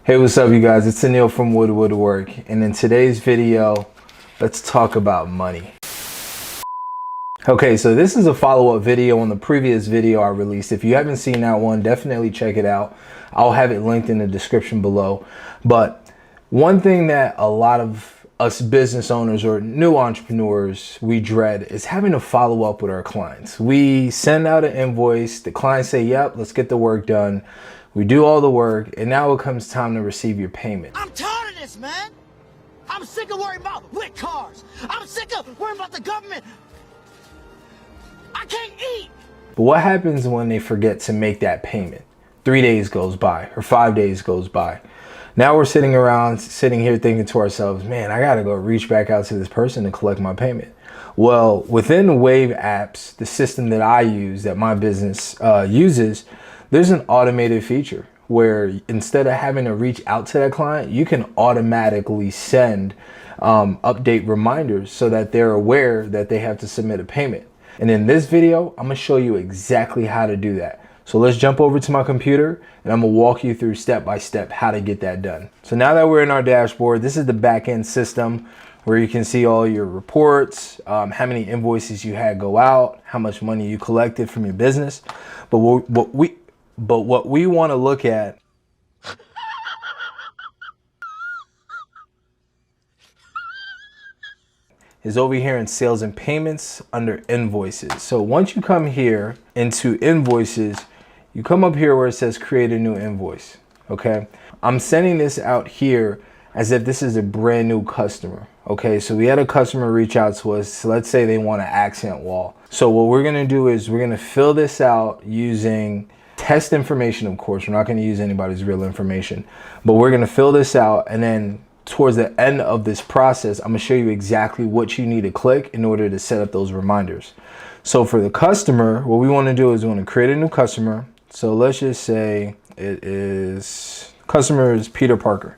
Hey, what's up, you guys? It's Anil from Woodwork, and in today's video, let's talk about money. Okay, so this is a follow-up video on the previous video I released. If you haven't seen that one, definitely check it out. I'll have it linked in the description below. But one thing that a lot of us business owners or new entrepreneurs, we dread is having to follow up with our clients. We send out an invoice, the clients say, yep, let's get the work done. We do all the work, and now it comes time to receive your payment. I'm tired of this, man. I'm sick of worrying about lit cars. I'm sick of worrying about the government. I can't eat. But what happens when they forget to make that payment? 3 days goes by or 5 days goes by. Now we're sitting here thinking to ourselves, man, I gotta go reach back out to this person to collect my payment. Well, within Waveapps, the system that I use, that my business uses, there's an automated feature where instead of having to reach out to that client, you can automatically send update reminders so that they're aware that they have to submit a payment. And in this video, I'm gonna show you exactly how to do that. So let's jump over to my computer and I'm gonna walk you through step by step how to get that done. So now that we're in our dashboard, this is the back end system where you can see all your reports, how many invoices you had go out, how much money you collected from your business. But what we want to look at is over here in sales and payments under invoices. So once you come here into invoices, you come up here where it says create a new invoice. Okay, I'm sending this out here as if this is a brand new customer. Okay, so we had a customer reach out to us. So let's say they want an accent wall. So what we're gonna do is we're gonna fill this out using test information. Of course, we're not going to use anybody's real information, but we're going to fill this out, and then towards the end of this process, I'm going to show you exactly what you need to click in order to set up those reminders. So for the customer, what we want to do is we want to create a new customer. So let's just say customer is Peter Parker.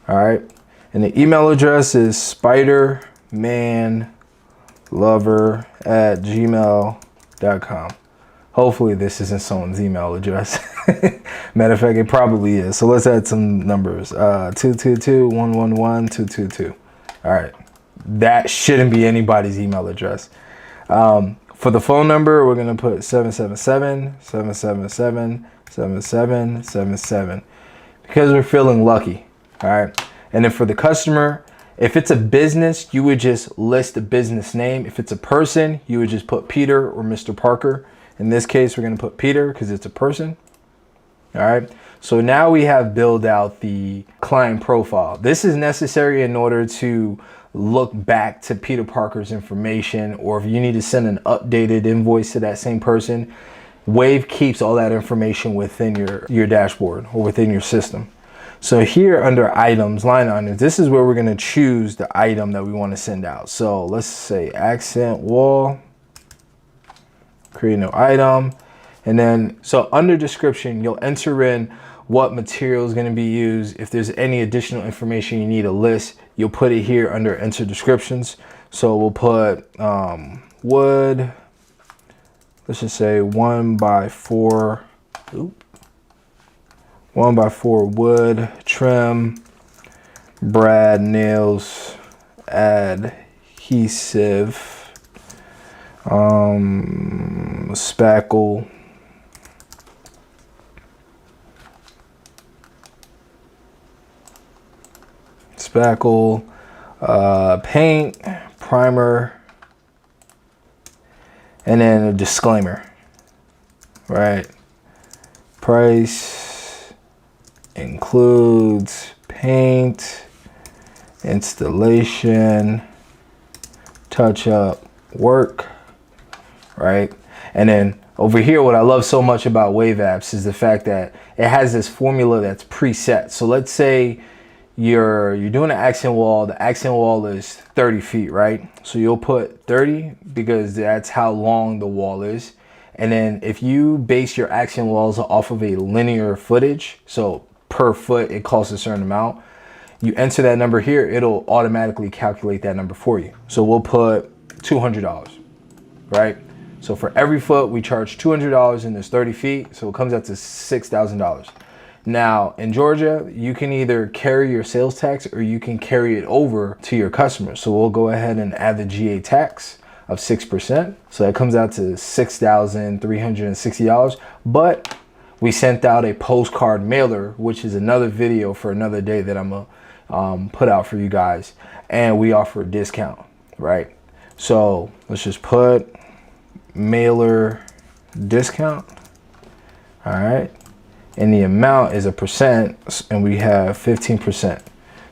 All right, and the email address is spidermanlover@gmail.com. Hopefully this isn't someone's email address. Matter of fact, it probably is. So let's add some numbers. 222-111-222. All right. That shouldn't be anybody's email address. For the phone number, we're going to put 777-777-7777 because we're feeling lucky. All right. And then for the customer, if it's a business, you would just list the business name. If it's a person, you would just put Peter or Mr. Parker. In this case, we're going to put Peter because it's a person. All right. So now we have built out the client profile. This is necessary in order to look back to Peter Parker's information, or if you need to send an updated invoice to that same person, Wave keeps all that information within your dashboard or within your system. So here under items, line items, this is where we're going to choose the item that we want to send out. So let's say accent wall. Create a new item, and then so under description you'll enter in what material is going to be used. If there's any additional information you need a list, you'll put it here under enter descriptions. So we'll put wood, let's just say 1x4 wood, trim, brad nails, adhesive, spackle, paint, primer, and then a disclaimer, right? Price includes paint, installation, touch-up work. Right? And then over here, what I love so much about Waveapps is the fact that it has this formula that's preset. So let's say you're doing an accent wall. The accent wall is 30 feet, right? So you'll put 30 because that's how long the wall is. And then if you base your accent walls off of a linear footage, so per foot it costs a certain amount, you enter that number here, it'll automatically calculate that number for you. So we'll put $200, right? So for every foot, we charge $200 and there's 30 feet. So it comes out to $6,000. Now, in Georgia, you can either carry your sales tax or you can carry it over to your customers. So we'll go ahead and add the GA tax of 6%. So that comes out to $6,360. But we sent out a postcard mailer, which is another video for another day that I'm gonna put out for you guys. And we offer a discount, right? So let's just put mailer discount. All right. And the amount is a percent, and we have 15%.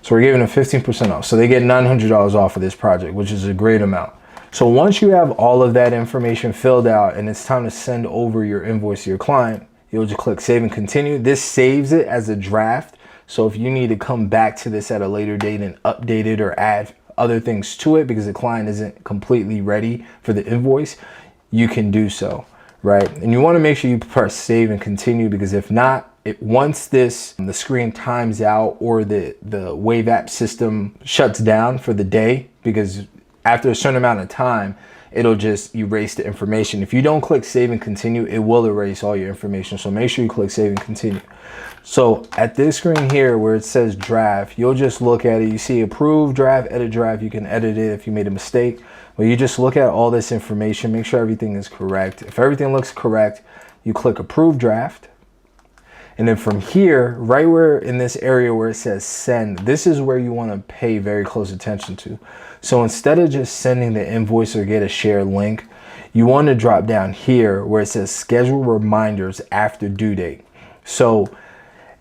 So we're giving them 15% off. So they get $900 off of this project, which is a great amount. So once you have all of that information filled out and it's time to send over your invoice to your client, you'll just click save and continue. This saves it as a draft. So if you need to come back to this at a later date and update it or add other things to it because the client isn't completely ready for the invoice, you can do so. Right? And you want to make sure you press save and continue, because if not, once the screen times out or the Waveapps system shuts down for the day, because after a certain amount of time, it'll just erase the information. If you don't click save and continue, it will erase all your information. So make sure you click save and continue. So at this screen here where it says draft, you'll just look at it. You see approve draft, edit draft. You can edit it if you made a mistake. But you just look at all this information, make sure everything is correct. If everything looks correct, you click approve draft. And then from here, right where in this area where it says send, this is where you want to pay very close attention to. So instead of just sending the invoice or get a shared link, you want to drop down here where it says schedule reminders after due date. So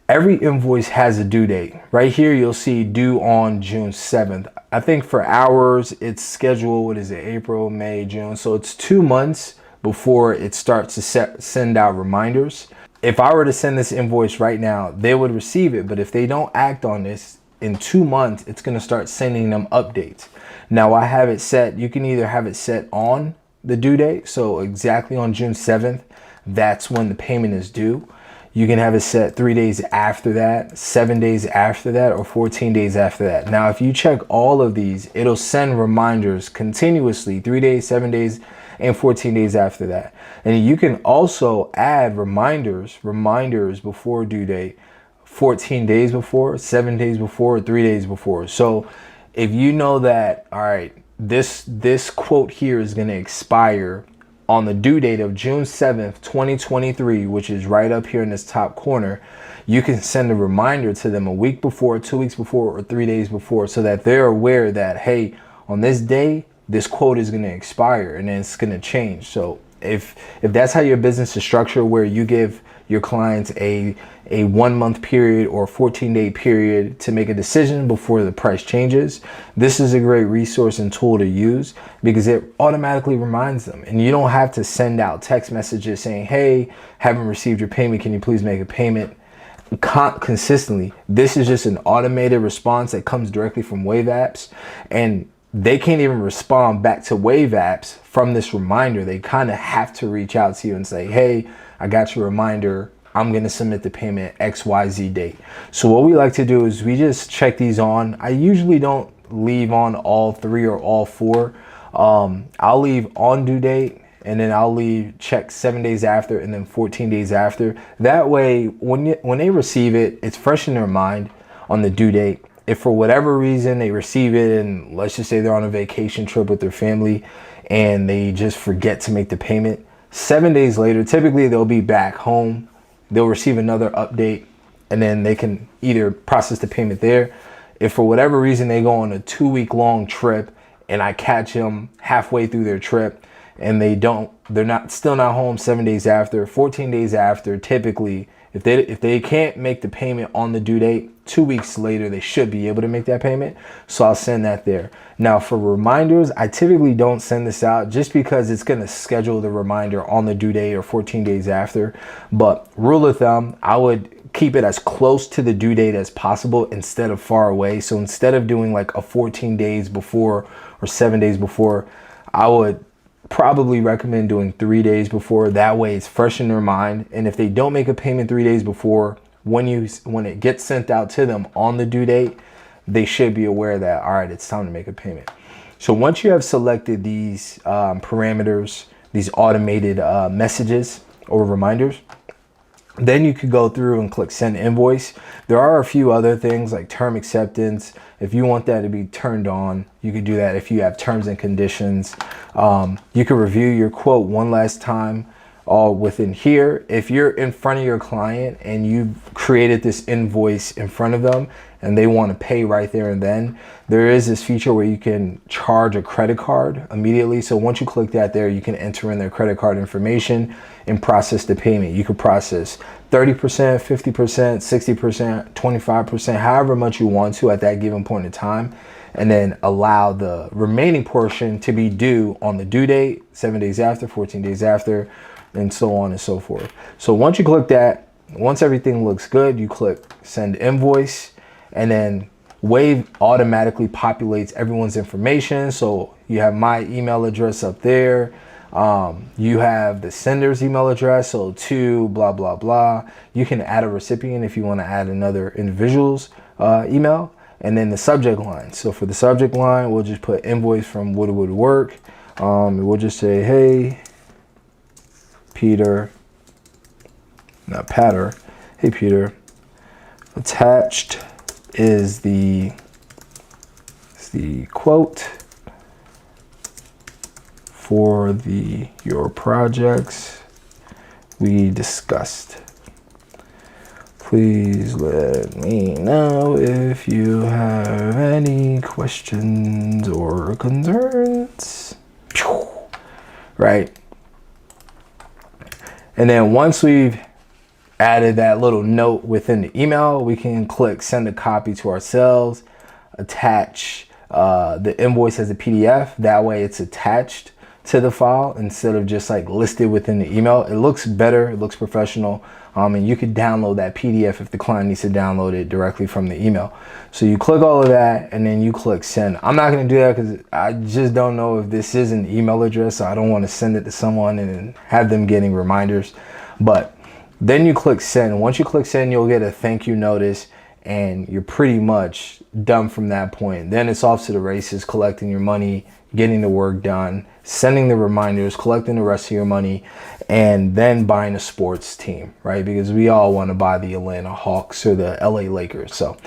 every invoice has a due date. Right here, you'll see due on June 7th. I think for ours, it's scheduled, what is it, April, May, June. So it's 2 months before it starts to send out reminders. If I were to send this invoice right now, they would receive it. But if they don't act on this, in 2 months, it's going to start sending them updates. Now I have it set, you can either have it set on the due date. So exactly on June 7th, that's when the payment is due. You can have it set 3 days after that, 7 days after that, or 14 days after that. Now, if you check all of these, it'll send reminders continuously, 3 days, 7 days, and 14 days after that. And you can also add reminders before due date, 14 days before, 7 days before, 3 days before. So if you know that, all right, this quote here is going to expire on the due date of June 7th, 2023, which is right up here in this top corner, you can send a reminder to them a week before, 2 weeks before, or 3 days before, so that they're aware that, hey, on this day, this quote is going to expire and then it's going to change. So if that's how your business is structured, where you give your clients a 1 month period or 14-day period to make a decision before the price changes, this is a great resource and tool to use because it automatically reminds them. And you don't have to send out text messages saying, hey, haven't received your payment, can you please make a payment consistently. This is just an automated response that comes directly from Waveapps, and they can't even respond back to Waveapps from this reminder. They kind of have to reach out to you and say, hey, I got your reminder, I'm going to submit the payment XYZ date. So what we like to do is we just check these on. I usually don't leave on all 3 or all 4. I'll leave on due date, and then I'll leave check 7 days after, and then 14 days after. That way, when they receive it, it's fresh in their mind on the due date. If for whatever reason they receive it, and let's just say they're on a vacation trip with their family and they just forget to make the payment, 7 days later, typically they'll be back home. They'll receive another update, and then they can either process the payment there. If for whatever reason they go on a 2-week-long trip and I catch them halfway through their trip and they're still not home 7 days after, 14 days after, typically, if they can't make the payment on the due date, 2 weeks later, they should be able to make that payment. So I'll send that there. Now for reminders, I typically don't send this out just because it's going to schedule the reminder on the due date or 14 days after. But rule of thumb, I would keep it as close to the due date as possible instead of far away. So instead of doing like a 14 days before or 7 days before, I would probably recommend doing 3 days before. That way it's fresh in their mind. And if they don't make a payment 3 days before, when it gets sent out to them on the due date, they should be aware that, all right, it's time to make a payment. So once you have selected these parameters, these automated messages or reminders, Then you could go through and click send invoice. There are a few other things like term acceptance. If you want that to be turned on, you could do that. If you have terms and conditions, you can review your quote one last time, all within here. If you're in front of your client and you've created this invoice in front of them and they want to pay right there and then, there is this feature where you can charge a credit card immediately. So once you click that there, you can enter in their credit card information and process the payment. You could process 30%, 50%, 60%, 25%, however much you want to at that given point in time, and then allow the remaining portion to be due on the due date, 7 days after, 14 days after, and so on and so forth. So once you click that, once everything looks good, you click send invoice, and then Wave automatically populates everyone's information. So you have my email address up there. You have the sender's email address, so to blah, blah, blah. You can add a recipient if you want to add another individual's email, and then the subject line. So for the subject line, we'll just put invoice from Woodwood Work. We'll just say, hey, Peter, not Patter. Hey, Peter, attached is the quote for your projects we discussed. Please let me know if you have any questions or concerns. Right? And then once we've added that little note within the email, we can click send a copy to ourselves, attach the invoice as a PDF. That way it's attached to the file instead of just like listed within the email. It looks better, it looks professional, and you could download that PDF if the client needs to download it directly from the email. So you click all of that and then you click send. I'm not going to do that because I just don't know if this is an email address, so I don't want to send it to someone and have them getting reminders. But then you click send. Once you click send, you'll get a thank you notice, and you're pretty much done from that point. Then it's off to the races, collecting your money, getting the work done, sending the reminders, collecting the rest of your money, and then buying a sports team, right? Because we all want to buy the Atlanta Hawks or the LA Lakers. So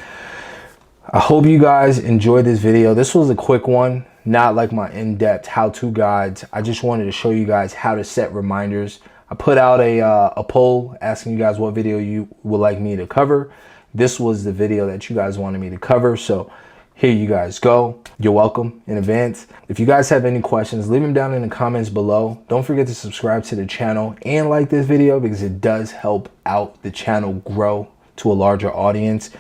I hope you guys enjoyed this video. This was a quick one, not like my in-depth how-to guides. I just wanted to show you guys how to set reminders. I put out a poll asking you guys what video you would like me to cover. This was the video that you guys wanted me to cover. So here you guys go. You're welcome in advance. If you guys have any questions, leave them down in the comments below. Don't forget to subscribe to the channel and like this video because it does help out the channel grow to a larger audience.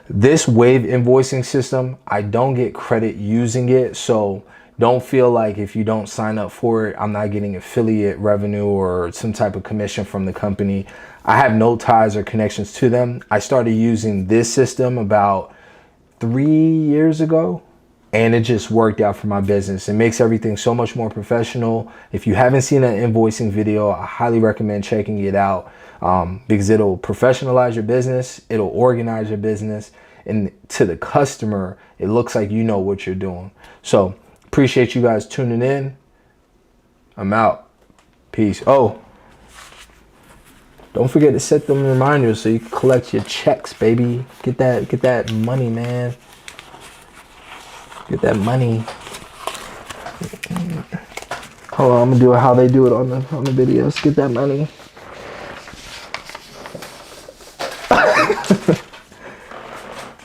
This Wave invoicing system, I don't get credit using it. So don't feel like if you don't sign up for it, I'm not getting affiliate revenue or some type of commission from the company. I have no ties or connections to them. I started using this system about 3 years ago, and it just worked out for my business. It makes everything so much more professional. If you haven't seen an invoicing video, I highly recommend checking it out because it'll professionalize your business. It'll organize your business. And to the customer, it looks like you know what you're doing. So appreciate you guys tuning in. I'm out. Peace. Oh, don't forget to set them reminders so you can collect your checks, baby. Get that money, man. Get that money. Hold on, I'm gonna do it how they do it on the videos. Get that money.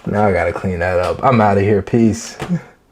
Now I gotta clean that up. I'm out of here. Peace.